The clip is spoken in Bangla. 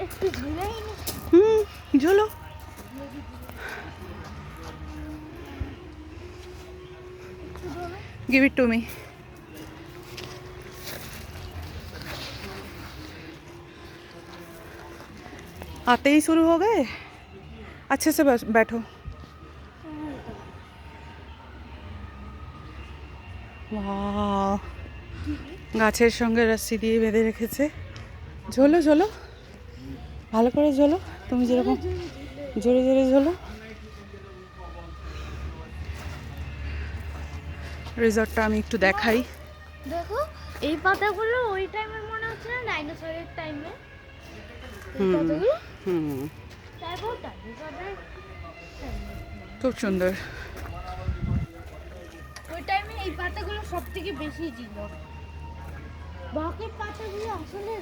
একটু ঝুলেই ঝোলো। Give it to me. आते ही शुरू हो गए। अच्छे से बस बैठो। वाह, গাছের সঙ্গে রশ্মি দিয়ে বেঁধে রেখেছে। ঝোলো ঝোলো, ভালো করে ঝোলো, তুমি যেরকম জোরে জোরে ঝোলো। রিসর্টটা আমি একটু দেখাই। দেখো এই পাতাগুলো ওই টাইমের মনে হচ্ছে না, ডাইনোসরের টাইমে পাতাগুলো। তারপর ডাইনোসরের খুব সুন্দর। ওই টাইমে এই পাতাগুলো সব থেকে বেশি ছিল। বাকি পাতাগুলো আসলে